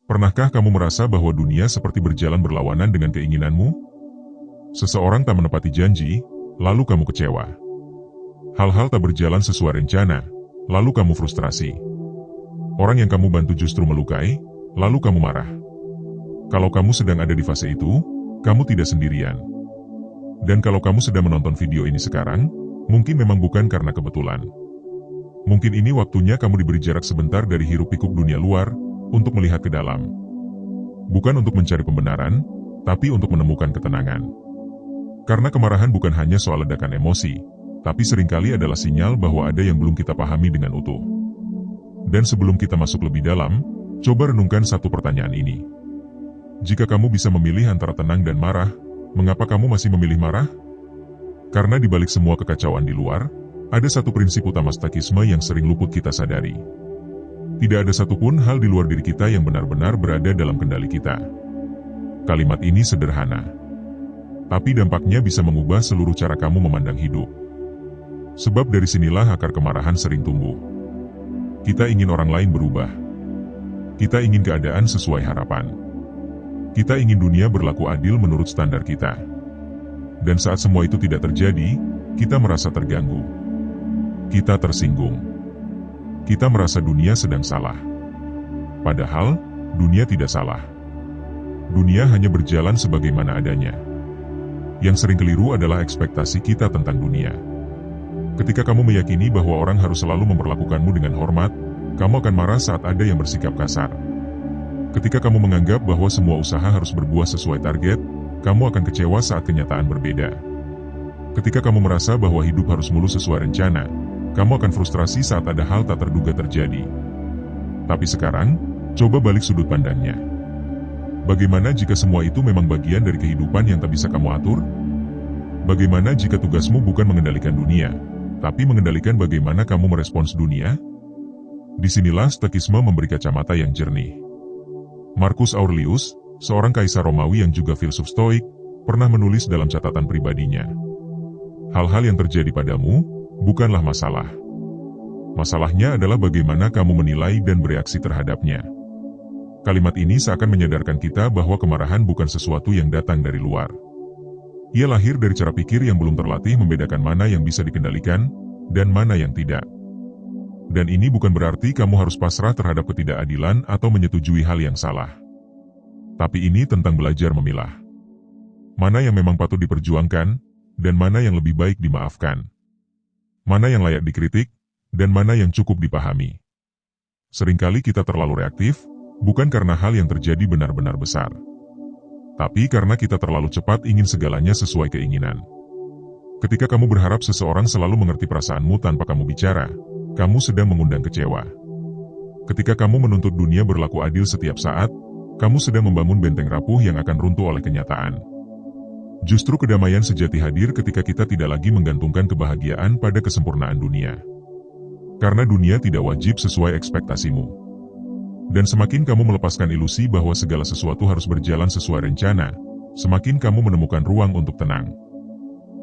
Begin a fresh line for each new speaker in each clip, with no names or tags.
Pernahkah kamu merasa bahwa dunia seperti berjalan berlawanan dengan keinginanmu? Seseorang tak menepati janji, lalu kamu kecewa. Hal-hal tak berjalan sesuai rencana, lalu kamu frustrasi. Orang yang kamu bantu justru melukai, lalu kamu marah. Kalau kamu sedang ada di fase itu, kamu tidak sendirian. Dan kalau kamu sedang menonton video ini sekarang, mungkin memang bukan karena kebetulan. Mungkin ini waktunya kamu diberi jarak sebentar dari hiruk-pikuk dunia luar, untuk melihat ke dalam. Bukan untuk mencari pembenaran, tapi untuk menemukan ketenangan. Karena kemarahan bukan hanya soal ledakan emosi, tapi seringkali adalah sinyal bahwa ada yang belum kita pahami dengan utuh. Dan sebelum kita masuk lebih dalam, coba renungkan satu pertanyaan ini. Jika kamu bisa memilih antara tenang dan marah, mengapa kamu masih memilih marah? Karena di balik semua kekacauan di luar, ada satu prinsip utama stoikisme yang sering luput kita sadari. Tidak ada satupun hal di luar diri kita yang benar-benar berada dalam kendali kita. Kalimat ini sederhana, tapi dampaknya bisa mengubah seluruh cara kamu memandang hidup. Sebab dari sinilah akar kemarahan sering tumbuh. Kita ingin orang lain berubah. Kita ingin keadaan sesuai harapan. Kita ingin dunia berlaku adil menurut standar kita. Dan saat semua itu tidak terjadi, kita merasa terganggu. Kita tersinggung. Kita merasa dunia sedang salah. Padahal, dunia tidak salah. Dunia hanya berjalan sebagaimana adanya. Yang sering keliru adalah ekspektasi kita tentang dunia. Ketika kamu meyakini bahwa orang harus selalu memperlakukanmu dengan hormat, kamu akan marah saat ada yang bersikap kasar. Ketika kamu menganggap bahwa semua usaha harus berbuah sesuai target, kamu akan kecewa saat kenyataan berbeda. Ketika kamu merasa bahwa hidup harus mulus sesuai rencana, kamu akan frustrasi saat ada hal tak terduga terjadi. Tapi sekarang, coba balik sudut pandangnya. Bagaimana jika semua itu memang bagian dari kehidupan yang tak bisa kamu atur? Bagaimana jika tugasmu bukan mengendalikan dunia, tapi mengendalikan bagaimana kamu merespons dunia? Disinilah stoikisme memberi kacamata yang jernih. Marcus Aurelius, seorang kaisar Romawi yang juga filsuf stoik, pernah menulis dalam catatan pribadinya. Hal-hal yang terjadi padamu, bukanlah masalah. Masalahnya adalah bagaimana kamu menilai dan bereaksi terhadapnya. Kalimat ini seakan menyadarkan kita bahwa kemarahan bukan sesuatu yang datang dari luar. Ia lahir dari cara pikir yang belum terlatih membedakan mana yang bisa dikendalikan, dan mana yang tidak. Dan ini bukan berarti kamu harus pasrah terhadap ketidakadilan atau menyetujui hal yang salah. Tapi ini tentang belajar memilah. Mana yang memang patut diperjuangkan, dan mana yang lebih baik dimaafkan. Mana yang layak dikritik, dan mana yang cukup dipahami. Seringkali kita terlalu reaktif, bukan karena hal yang terjadi benar-benar besar. Tapi karena kita terlalu cepat ingin segalanya sesuai keinginan. Ketika kamu berharap seseorang selalu mengerti perasaanmu tanpa kamu bicara, kamu sedang mengundang kecewa. Ketika kamu menuntut dunia berlaku adil setiap saat, kamu sedang membangun benteng rapuh yang akan runtuh oleh kenyataan. Justru kedamaian sejati hadir ketika kita tidak lagi menggantungkan kebahagiaan pada kesempurnaan dunia. Karena dunia tidak wajib sesuai ekspektasimu. Dan semakin kamu melepaskan ilusi bahwa segala sesuatu harus berjalan sesuai rencana, semakin kamu menemukan ruang untuk tenang.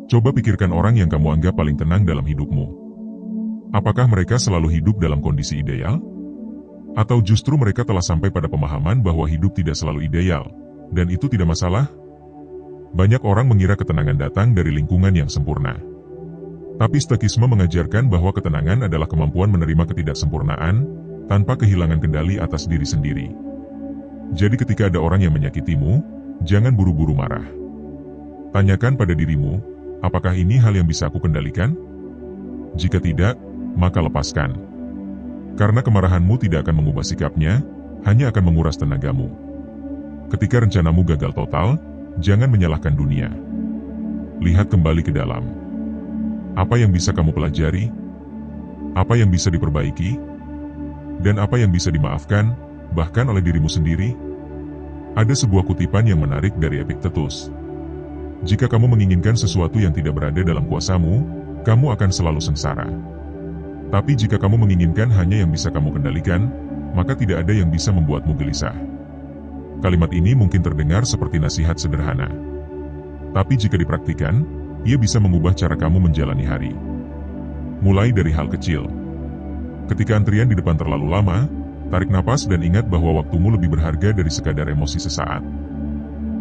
Coba pikirkan orang yang kamu anggap paling tenang dalam hidupmu. Apakah mereka selalu hidup dalam kondisi ideal? Atau justru mereka telah sampai pada pemahaman bahwa hidup tidak selalu ideal, dan itu tidak masalah? Banyak orang mengira ketenangan datang dari lingkungan yang sempurna. Tapi stoikisme mengajarkan bahwa ketenangan adalah kemampuan menerima ketidaksempurnaan, tanpa kehilangan kendali atas diri sendiri. Jadi ketika ada orang yang menyakitimu, jangan buru-buru marah. Tanyakan pada dirimu, apakah ini hal yang bisa aku kendalikan? Jika tidak, maka lepaskan. Karena kemarahanmu tidak akan mengubah sikapnya, hanya akan menguras tenagamu. Ketika rencanamu gagal total, jangan menyalahkan dunia. Lihat kembali ke dalam. Apa yang bisa kamu pelajari? Apa yang bisa diperbaiki? Dan apa yang bisa dimaafkan, bahkan oleh dirimu sendiri? Ada sebuah kutipan yang menarik dari Epictetus. Jika kamu menginginkan sesuatu yang tidak berada dalam kuasamu, kamu akan selalu sengsara. Tapi jika kamu menginginkan hanya yang bisa kamu kendalikan, maka tidak ada yang bisa membuatmu gelisah. Kalimat ini mungkin terdengar seperti nasihat sederhana. Tapi jika dipraktikkan, ia bisa mengubah cara kamu menjalani hari. Mulai dari hal kecil. Ketika antrian di depan terlalu lama, Tarik napas dan ingat bahwa waktumu lebih berharga dari sekadar emosi sesaat.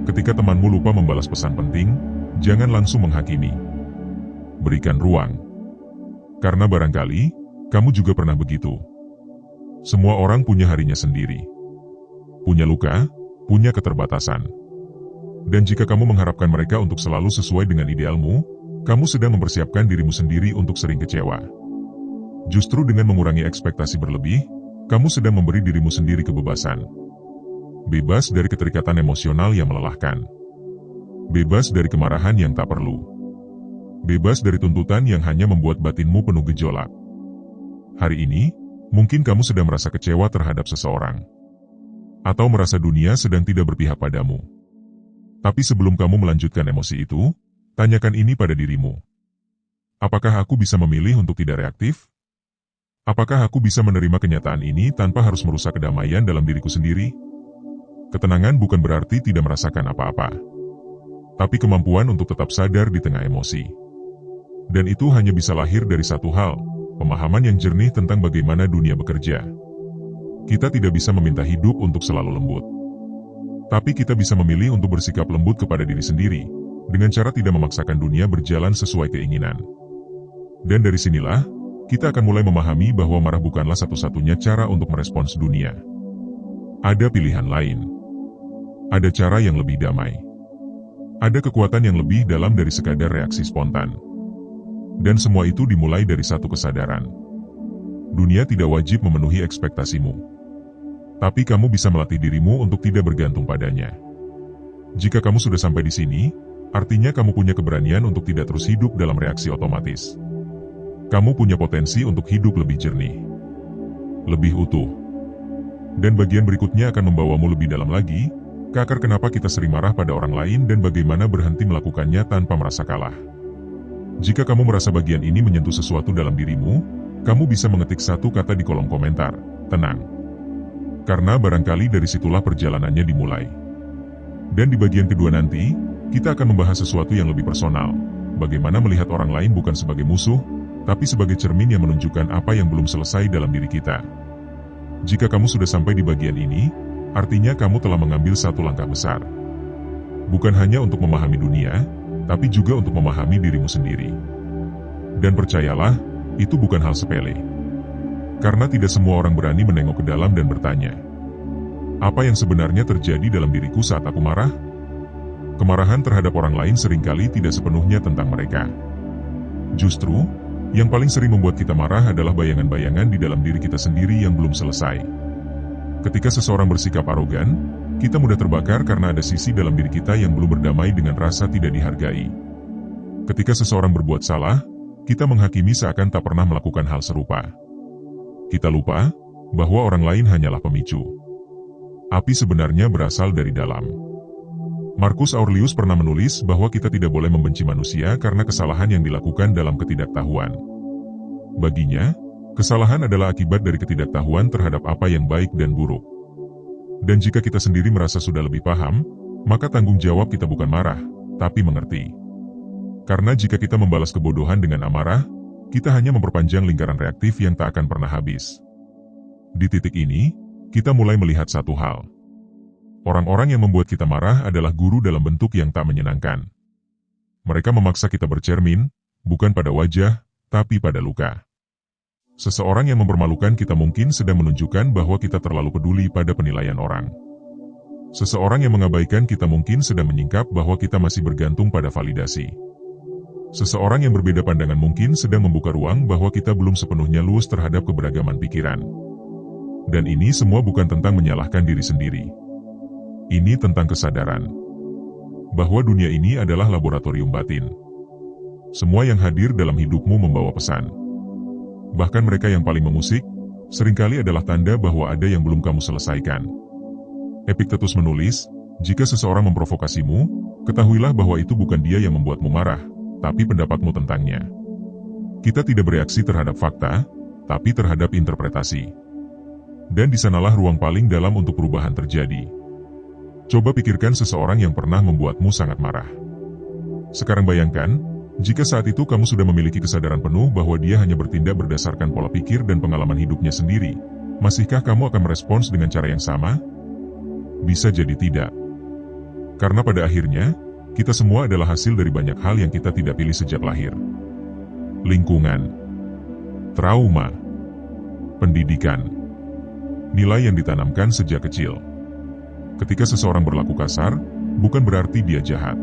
Ketika temanmu lupa membalas pesan penting, jangan langsung menghakimi. Berikan ruang. Karena barangkali, kamu juga pernah begitu. Semua orang punya harinya sendiri. Punya luka, punya keterbatasan. Dan jika kamu mengharapkan mereka untuk selalu sesuai dengan idealmu, kamu sedang mempersiapkan dirimu sendiri untuk sering kecewa. Justru dengan mengurangi ekspektasi berlebih, kamu sedang memberi dirimu sendiri kebebasan. Bebas dari keterikatan emosional yang melelahkan. Bebas dari kemarahan yang tak perlu. Bebas dari tuntutan yang hanya membuat batinmu penuh gejolak. Hari ini, mungkin kamu sedang merasa kecewa terhadap seseorang. Atau merasa dunia sedang tidak berpihak padamu. Tapi sebelum kamu melanjutkan emosi itu, tanyakan ini pada dirimu. Apakah aku bisa memilih untuk tidak reaktif? Apakah aku bisa menerima kenyataan ini tanpa harus merusak kedamaian dalam diriku sendiri? Ketenangan bukan berarti tidak merasakan apa-apa. Tapi kemampuan untuk tetap sadar di tengah emosi. Dan itu hanya bisa lahir dari satu hal, pemahaman yang jernih tentang bagaimana dunia bekerja. Kita tidak bisa meminta hidup untuk selalu lembut. Tapi kita bisa memilih untuk bersikap lembut kepada diri sendiri, dengan cara tidak memaksakan dunia berjalan sesuai keinginan. Dan dari sinilah, kita akan mulai memahami bahwa marah bukanlah satu-satunya cara untuk merespons dunia. Ada pilihan lain. Ada cara yang lebih damai. Ada kekuatan yang lebih dalam dari sekadar reaksi spontan. Dan semua itu dimulai dari satu kesadaran. Dunia tidak wajib memenuhi ekspektasimu. Tapi kamu bisa melatih dirimu untuk tidak bergantung padanya. Jika kamu sudah sampai di sini, artinya kamu punya keberanian untuk tidak terus hidup dalam reaksi otomatis. Kamu punya potensi untuk hidup lebih jernih, lebih utuh. Dan bagian berikutnya akan membawamu lebih dalam lagi, ke akar kenapa kita sering marah pada orang lain dan bagaimana berhenti melakukannya tanpa merasa kalah. Jika kamu merasa bagian ini menyentuh sesuatu dalam dirimu, kamu bisa mengetik satu kata di kolom komentar, tenang. Karena barangkali dari situlah perjalanannya dimulai. Dan di bagian kedua nanti, kita akan membahas sesuatu yang lebih personal. Bagaimana melihat orang lain bukan sebagai musuh, tapi sebagai cermin yang menunjukkan apa yang belum selesai dalam diri kita. Jika kamu sudah sampai di bagian ini, artinya kamu telah mengambil satu langkah besar. Bukan hanya untuk memahami dunia, tapi juga untuk memahami dirimu sendiri. Dan percayalah, itu bukan hal sepele. Karena tidak semua orang berani menengok ke dalam dan bertanya, apa yang sebenarnya terjadi dalam diriku saat aku marah? Kemarahan terhadap orang lain seringkali tidak sepenuhnya tentang mereka. Justru, yang paling sering membuat kita marah adalah bayangan-bayangan di dalam diri kita sendiri yang belum selesai. Ketika seseorang bersikap arogan, kita mudah terbakar karena ada sisi dalam diri kita yang belum berdamai dengan rasa tidak dihargai. Ketika seseorang berbuat salah, kita menghakimi seakan tak pernah melakukan hal serupa. Kita lupa bahwa orang lain hanyalah pemicu. Api sebenarnya berasal dari dalam. Marcus Aurelius pernah menulis bahwa kita tidak boleh membenci manusia karena kesalahan yang dilakukan dalam ketidaktahuan. Baginya, kesalahan adalah akibat dari ketidaktahuan terhadap apa yang baik dan buruk. Dan jika kita sendiri merasa sudah lebih paham, maka tanggung jawab kita bukan marah, tapi mengerti. Karena jika kita membalas kebodohan dengan amarah, kita hanya memperpanjang lingkaran reaktif yang tak akan pernah habis. Di titik ini, kita mulai melihat satu hal. Orang-orang yang membuat kita marah adalah guru dalam bentuk yang tak menyenangkan. Mereka memaksa kita bercermin, bukan pada wajah, tapi pada luka. Seseorang yang mempermalukan kita mungkin sedang menunjukkan bahwa kita terlalu peduli pada penilaian orang. Seseorang yang mengabaikan kita mungkin sedang menyingkap bahwa kita masih bergantung pada validasi. Seseorang yang berbeda pandangan mungkin sedang membuka ruang bahwa kita belum sepenuhnya luas terhadap keberagaman pikiran. Dan ini semua bukan tentang menyalahkan diri sendiri. Ini tentang kesadaran bahwa dunia ini adalah laboratorium batin. Semua yang hadir dalam hidupmu membawa pesan. Bahkan mereka yang paling memusik, seringkali adalah tanda bahwa ada yang belum kamu selesaikan. Epictetus menulis, jika seseorang memprovokasimu, ketahuilah bahwa itu bukan dia yang membuatmu marah, tapi pendapatmu tentangnya. Kita tidak bereaksi terhadap fakta, tapi terhadap interpretasi. Dan di sanalah ruang paling dalam untuk perubahan terjadi. Coba pikirkan seseorang yang pernah membuatmu sangat marah. Sekarang bayangkan, jika saat itu kamu sudah memiliki kesadaran penuh bahwa dia hanya bertindak berdasarkan pola pikir dan pengalaman hidupnya sendiri, Masihkah kamu akan merespons dengan cara yang sama? Bisa jadi tidak. Karena pada akhirnya, kita semua adalah hasil dari banyak hal yang kita tidak pilih sejak lahir. Lingkungan, trauma, pendidikan, nilai yang ditanamkan sejak kecil. Ketika seseorang berlaku kasar, bukan berarti dia jahat.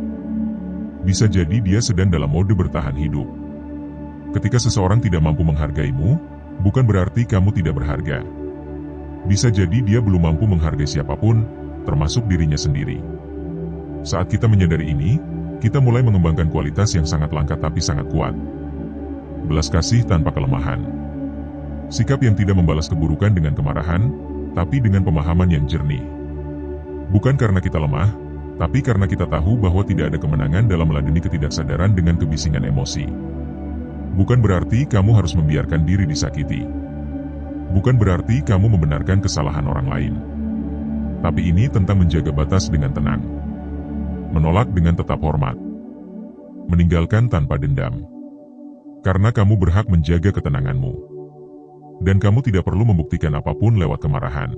Bisa jadi dia sedang dalam mode bertahan hidup. Ketika seseorang tidak mampu menghargaimu, bukan berarti kamu tidak berharga. Bisa jadi dia belum mampu menghargai siapapun, termasuk dirinya sendiri. Saat kita menyadari ini, kita mulai mengembangkan kualitas yang sangat langka tapi sangat kuat. Belas kasih tanpa kelemahan. Sikap yang tidak membalas keburukan dengan kemarahan, tapi dengan pemahaman yang jernih. Bukan karena kita lemah, tapi karena kita tahu bahwa tidak ada kemenangan dalam meladeni ketidaksadaran dengan kebisingan emosi. Bukan berarti kamu harus membiarkan diri disakiti. Bukan berarti kamu membenarkan kesalahan orang lain. Tapi ini tentang menjaga batas dengan tenang. Menolak dengan tetap hormat. Meninggalkan tanpa dendam. Karena kamu berhak menjaga ketenanganmu. Dan kamu tidak perlu membuktikan apapun lewat kemarahan.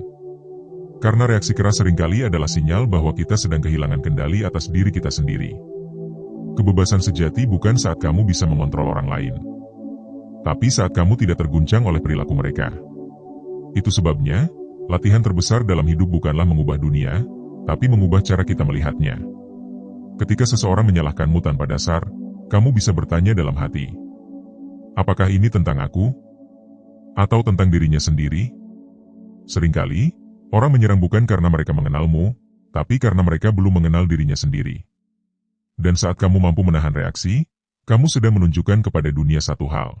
Karena reaksi keras seringkali adalah sinyal bahwa kita sedang kehilangan kendali atas diri kita sendiri. Kebebasan sejati bukan saat kamu bisa mengontrol orang lain, tapi saat kamu tidak terguncang oleh perilaku mereka. Itu sebabnya, latihan terbesar dalam hidup bukanlah mengubah dunia, tapi mengubah cara kita melihatnya. Ketika seseorang menyalahkanmu tanpa dasar, kamu bisa bertanya dalam hati, apakah ini tentang aku? Atau tentang dirinya sendiri? Seringkali, orang menyerang bukan karena mereka mengenalmu, tapi karena mereka belum mengenal dirinya sendiri. Dan saat kamu mampu menahan reaksi, kamu sedang menunjukkan kepada dunia satu hal.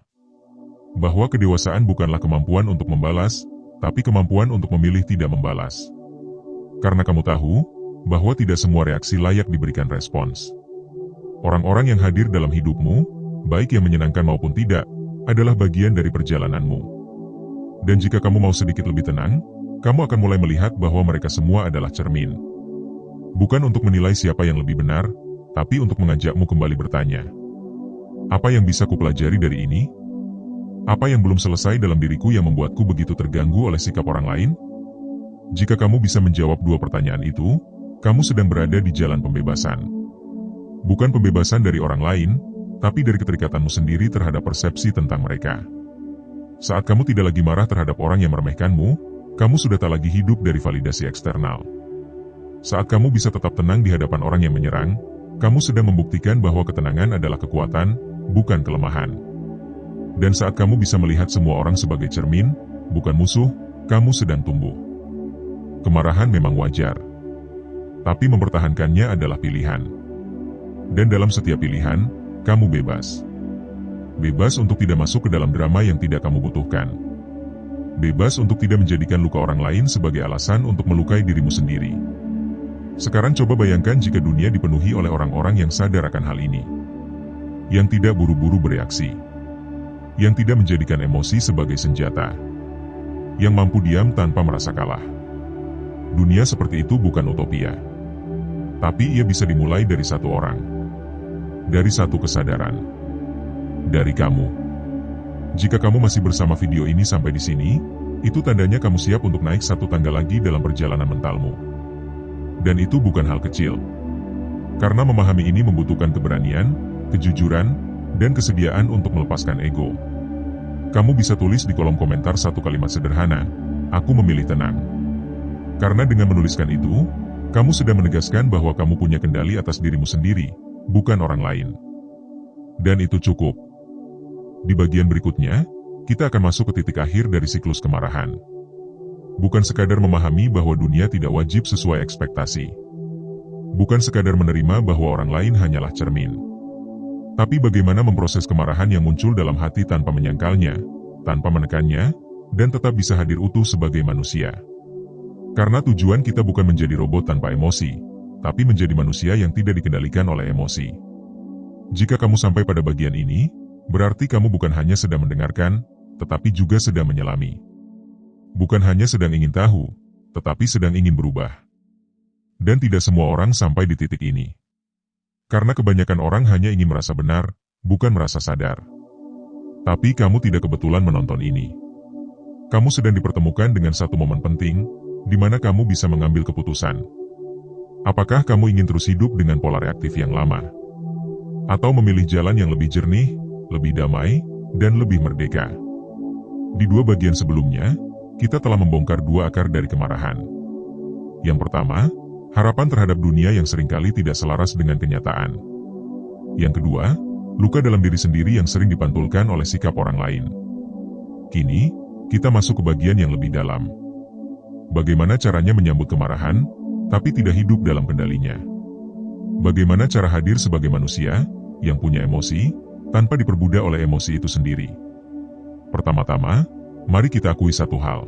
Bahwa kedewasaan bukanlah kemampuan untuk membalas, tapi kemampuan untuk memilih tidak membalas. Karena kamu tahu, bahwa tidak semua reaksi layak diberikan respons. Orang-orang yang hadir dalam hidupmu, baik yang menyenangkan maupun tidak, adalah bagian dari perjalananmu. Dan jika kamu mau sedikit lebih tenang, kamu akan mulai melihat bahwa mereka semua adalah cermin. Bukan untuk menilai siapa yang lebih benar, tapi untuk mengajakmu kembali bertanya. Apa yang bisa kupelajari dari ini? Apa yang belum selesai dalam diriku yang membuatku begitu terganggu oleh sikap orang lain? Jika kamu bisa menjawab dua pertanyaan itu, kamu sedang berada di jalan pembebasan. Bukan pembebasan dari orang lain, tapi dari keterikatanmu sendiri terhadap persepsi tentang mereka. Saat kamu tidak lagi marah terhadap orang yang meremehkanmu, kamu sudah tak lagi hidup dari validasi eksternal. Saat kamu bisa tetap tenang di hadapan orang yang menyerang, kamu sedang membuktikan bahwa ketenangan adalah kekuatan, bukan kelemahan. Dan saat kamu bisa melihat semua orang sebagai cermin, bukan musuh, kamu sedang tumbuh. Kemarahan memang wajar. Tapi mempertahankannya adalah pilihan. Dan dalam setiap pilihan, kamu bebas. Bebas untuk tidak masuk ke dalam drama yang tidak kamu butuhkan. Bebas untuk tidak menjadikan luka orang lain sebagai alasan untuk melukai dirimu sendiri. Sekarang coba bayangkan jika dunia dipenuhi oleh orang-orang yang sadar akan hal ini. Yang tidak buru-buru bereaksi. Yang tidak menjadikan emosi sebagai senjata. Yang mampu diam tanpa merasa kalah. Dunia seperti itu bukan utopia. Tapi ia bisa dimulai dari satu orang. Dari satu kesadaran. Dari kamu. Jika kamu masih bersama video ini sampai di sini, itu tandanya kamu siap untuk naik satu tangga lagi dalam perjalanan mentalmu. Dan itu bukan hal kecil. Karena memahami ini membutuhkan keberanian, kejujuran, dan kesediaan untuk melepaskan ego. Kamu bisa tulis di kolom komentar satu kalimat sederhana, aku memilih tenang. Karena dengan menuliskan itu, kamu sedang menegaskan bahwa kamu punya kendali atas dirimu sendiri, bukan orang lain. Dan itu cukup. Di bagian berikutnya, kita akan masuk ke titik akhir dari siklus kemarahan. Bukan sekadar memahami bahwa dunia tidak wajib sesuai ekspektasi. Bukan sekadar menerima bahwa orang lain hanyalah cermin. Tapi bagaimana memproses kemarahan yang muncul dalam hati tanpa menyangkalnya, tanpa menekannya, dan tetap bisa hadir utuh sebagai manusia. Karena tujuan kita bukan menjadi robot tanpa emosi, tapi menjadi manusia yang tidak dikendalikan oleh emosi. Jika kamu sampai pada bagian ini, berarti kamu bukan hanya sedang mendengarkan, tetapi juga sedang menyelami. Bukan hanya sedang ingin tahu, tetapi sedang ingin berubah. Dan tidak semua orang sampai di titik ini. Karena kebanyakan orang hanya ingin merasa benar, bukan merasa sadar. Tapi kamu tidak kebetulan menonton ini. kamu sedang dipertemukan dengan satu momen penting, di mana kamu bisa mengambil keputusan. Apakah kamu ingin terus hidup dengan pola reaktif yang lama? Atau memilih jalan yang lebih jernih, lebih damai, dan lebih merdeka? Di dua bagian sebelumnya, kita telah membongkar dua akar dari kemarahan. Yang pertama, harapan terhadap dunia yang seringkali tidak selaras dengan kenyataan. Yang kedua, luka dalam diri sendiri yang sering dipantulkan oleh sikap orang lain. Kini, kita masuk ke bagian yang lebih dalam. Bagaimana caranya menyambut kemarahan, tapi tidak hidup dalam kendalinya? Bagaimana cara hadir sebagai manusia yang punya emosi, tanpa diperbudak oleh emosi itu sendiri? Pertama-tama, mari kita akui satu hal.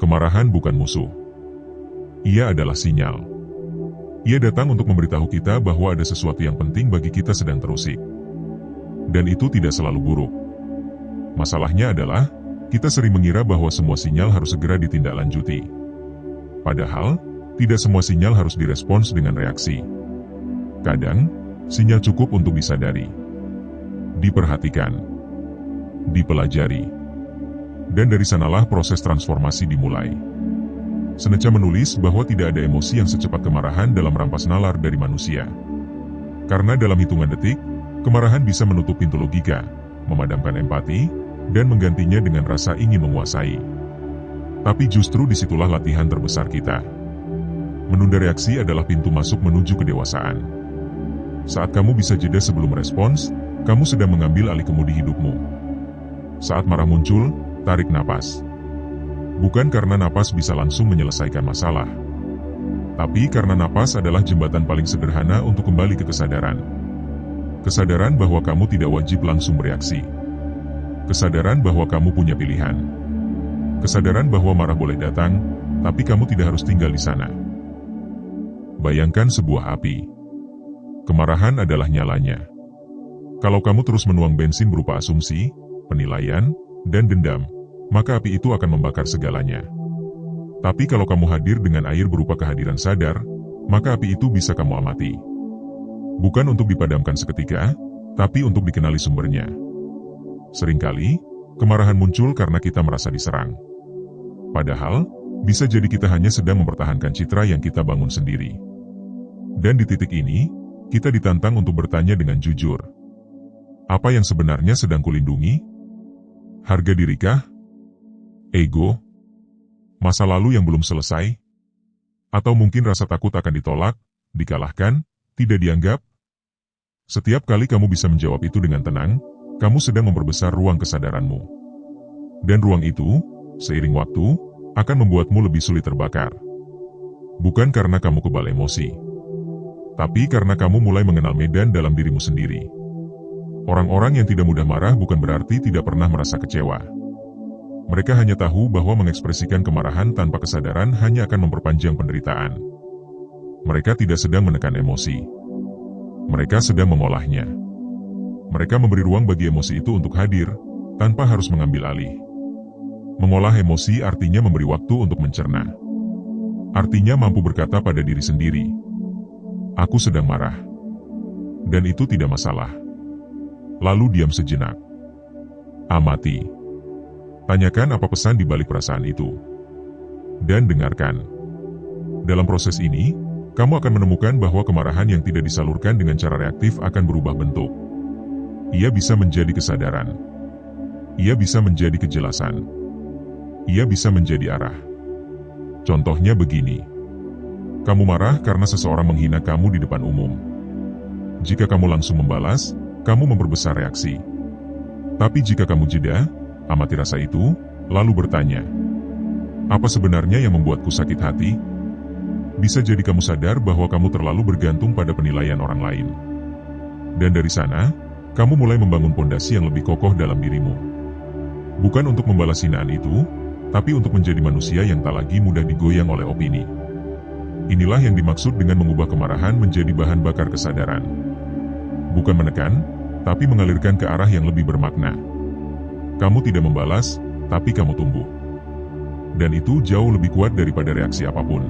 Kemarahan bukan musuh. Ia adalah sinyal. Ia datang untuk memberitahu kita bahwa ada sesuatu yang penting bagi kita sedang terusik. Dan itu tidak selalu buruk. Masalahnya adalah, kita sering mengira bahwa semua sinyal harus segera ditindaklanjuti. Padahal, tidak semua sinyal harus direspons dengan reaksi. Kadang, sinyal cukup untuk disadari, diperhatikan, dipelajari. Dan dari sanalah proses transformasi dimulai. Seneca menulis bahwa tidak ada emosi yang secepat kemarahan dalam rampas nalar dari manusia. Karena dalam hitungan detik, kemarahan bisa menutup pintu logika, memadamkan empati, dan menggantinya dengan rasa ingin menguasai. Tapi justru disitulah latihan terbesar kita. Menunda reaksi adalah pintu masuk menuju kedewasaan. Saat kamu bisa jeda sebelum respons, kamu sedang mengambil alih kemudi hidupmu. Saat marah muncul, tarik napas. Bukan karena napas bisa langsung menyelesaikan masalah, tapi karena napas adalah jembatan paling sederhana untuk kembali ke kesadaran. Kesadaran bahwa kamu tidak wajib langsung bereaksi. Kesadaran bahwa kamu punya pilihan. Kesadaran bahwa marah boleh datang, tapi kamu tidak harus tinggal di sana. Bayangkan sebuah api. Kemarahan adalah nyalanya. Kalau kamu terus menuang bensin berupa asumsi, penilaian, dan dendam, maka api itu akan membakar segalanya. Tapi kalau kamu hadir dengan air berupa kehadiran sadar, maka api itu bisa kamu amati. Bukan untuk dipadamkan seketika, tapi untuk dikenali sumbernya. Seringkali, kemarahan muncul karena kita merasa diserang. Padahal, bisa jadi kita hanya sedang mempertahankan citra yang kita bangun sendiri. Dan di titik ini, kita ditantang untuk bertanya dengan jujur. Apa yang sebenarnya sedang kulindungi? Harga dirikah? Ego? Masa lalu yang belum selesai? Atau mungkin rasa takut akan ditolak, dikalahkan, tidak dianggap? Setiap kali kamu bisa menjawab itu dengan tenang, kamu sedang memperbesar ruang kesadaranmu. Dan ruang itu, seiring waktu, akan membuatmu lebih sulit terbakar. Bukan karena kamu kebal emosi, tapi karena kamu mulai mengenal medan dalam dirimu sendiri. Orang-orang yang tidak mudah marah bukan berarti tidak pernah merasa kecewa. Mereka hanya tahu bahwa mengekspresikan kemarahan tanpa kesadaran hanya akan memperpanjang penderitaan. Mereka tidak sedang menekan emosi. Mereka sedang mengolahnya. Mereka memberi ruang bagi emosi itu untuk hadir, tanpa harus mengambil alih. Mengolah emosi artinya memberi waktu untuk mencerna. Artinya mampu berkata pada diri sendiri, "Aku sedang marah." Dan itu tidak masalah. Lalu diam sejenak. Amati. Tanyakan apa pesan di balik perasaan itu. Dan dengarkan. Dalam proses ini, kamu akan menemukan bahwa kemarahan yang tidak disalurkan dengan cara reaktif akan berubah bentuk. Ia bisa menjadi kesadaran. Ia bisa menjadi kejelasan. Ia bisa menjadi arah. Contohnya begini. Kamu marah karena seseorang menghina kamu di depan umum. Jika kamu langsung membalas, kamu memperbesar reaksi. Tapi jika kamu jeda, amati rasa itu, lalu bertanya, apa sebenarnya yang membuatku sakit hati? Bisa jadi kamu sadar bahwa kamu terlalu bergantung pada penilaian orang lain. Dan dari sana, kamu mulai membangun pondasi yang lebih kokoh dalam dirimu. Bukan untuk membalas hinaan itu, tapi untuk menjadi manusia yang tak lagi mudah digoyang oleh opini. Inilah yang dimaksud dengan mengubah kemarahan menjadi bahan bakar kesadaran. Bukan menekan, tapi mengalirkan ke arah yang lebih bermakna. Kamu tidak membalas, tapi kamu tumbuh. Dan itu jauh lebih kuat daripada reaksi apapun.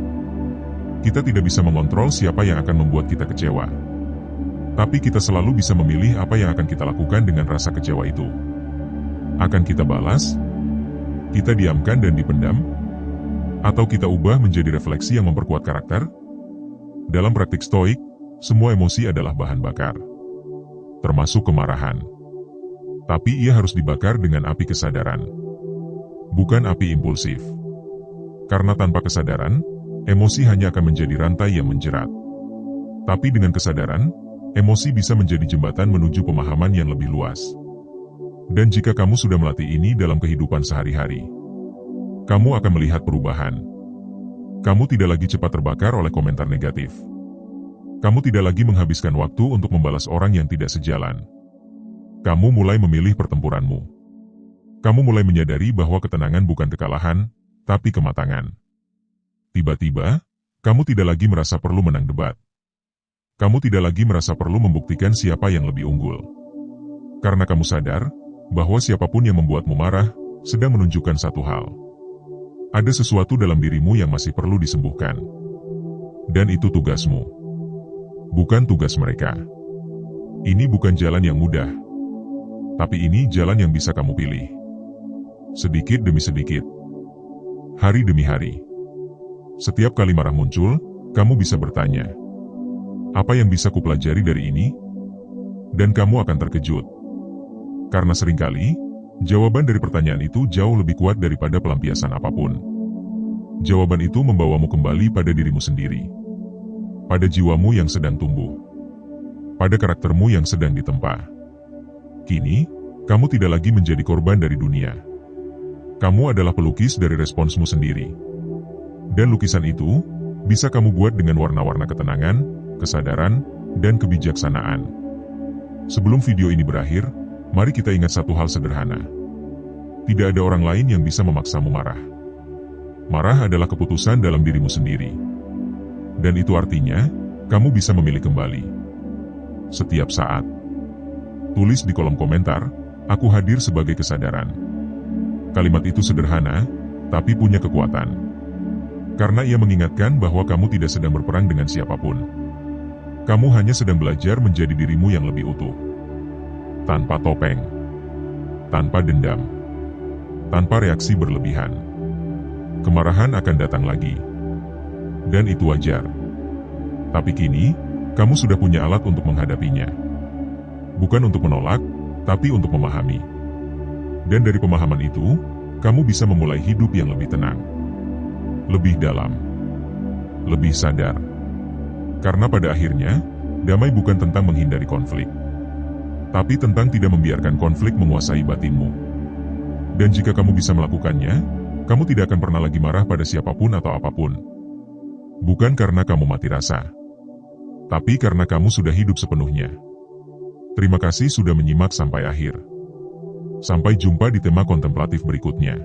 Kita tidak bisa mengontrol siapa yang akan membuat kita kecewa. Tapi kita selalu bisa memilih apa yang akan kita lakukan dengan rasa kecewa itu. Akan kita balas? Kita diamkan dan dipendam? Atau kita ubah menjadi refleksi yang memperkuat karakter? Dalam praktik stoik, semua emosi adalah bahan bakar, termasuk kemarahan. Tapi ia harus dibakar dengan api kesadaran, bukan api impulsif. Karena tanpa kesadaran, emosi hanya akan menjadi rantai yang menjerat. Tapi dengan kesadaran, emosi bisa menjadi jembatan menuju pemahaman yang lebih luas. Dan jika kamu sudah melatih ini dalam kehidupan sehari-hari, kamu akan melihat perubahan. Kamu tidak lagi cepat terbakar oleh komentar negatif. Kamu tidak lagi menghabiskan waktu untuk membalas orang yang tidak sejalan. Kamu mulai memilih pertempuranmu. Kamu mulai menyadari bahwa ketenangan bukan kekalahan, tapi kematangan. Tiba-tiba, kamu tidak lagi merasa perlu menang debat. Kamu tidak lagi merasa perlu membuktikan siapa yang lebih unggul. Karena kamu sadar bahwa siapapun yang membuatmu marah sedang menunjukkan satu hal. Ada sesuatu dalam dirimu yang masih perlu disembuhkan. Dan itu tugasmu, bukan tugas mereka. Ini bukan jalan yang mudah, tapi ini jalan yang bisa kamu pilih. Sedikit demi sedikit, hari demi hari. Setiap kali marah muncul, kamu bisa bertanya, apa yang bisa kupelajari dari ini? Dan kamu akan terkejut. Karena seringkali, jawaban dari pertanyaan itu jauh lebih kuat daripada pelampiasan apapun. Jawaban itu membawamu kembali pada dirimu sendiri, pada jiwamu yang sedang tumbuh, pada karaktermu yang sedang ditempa. Kini, kamu tidak lagi menjadi korban dari dunia. Kamu adalah pelukis dari responsmu sendiri. Dan lukisan itu bisa kamu buat dengan warna-warna ketenangan, kesadaran, dan kebijaksanaan. Sebelum video ini berakhir, mari kita ingat satu hal sederhana. Tidak ada orang lain yang bisa memaksamu marah. Marah adalah keputusan dalam dirimu sendiri. Dan itu artinya, kamu bisa memilih kembali. Setiap saat. Tulis di kolom komentar, aku hadir sebagai kesadaran. Kalimat itu sederhana, tapi punya kekuatan. Karena ia mengingatkan bahwa kamu tidak sedang berperang dengan siapapun. Kamu hanya sedang belajar menjadi dirimu yang lebih utuh. Tanpa topeng, tanpa dendam, tanpa reaksi berlebihan. Kemarahan akan datang lagi. Dan itu wajar. Tapi kini, kamu sudah punya alat untuk menghadapinya. Bukan untuk menolak, tapi untuk memahami. Dan dari pemahaman itu, kamu bisa memulai hidup yang lebih tenang, lebih dalam, lebih sadar. Karena pada akhirnya, damai bukan tentang menghindari konflik, tapi tentang tidak membiarkan konflik menguasai batinmu. Dan jika kamu bisa melakukannya, kamu tidak akan pernah lagi marah pada siapapun atau apapun. Bukan karena kamu mati rasa, tapi karena kamu sudah hidup sepenuhnya. Terima kasih sudah menyimak sampai akhir. Sampai jumpa di tema kontemplatif berikutnya.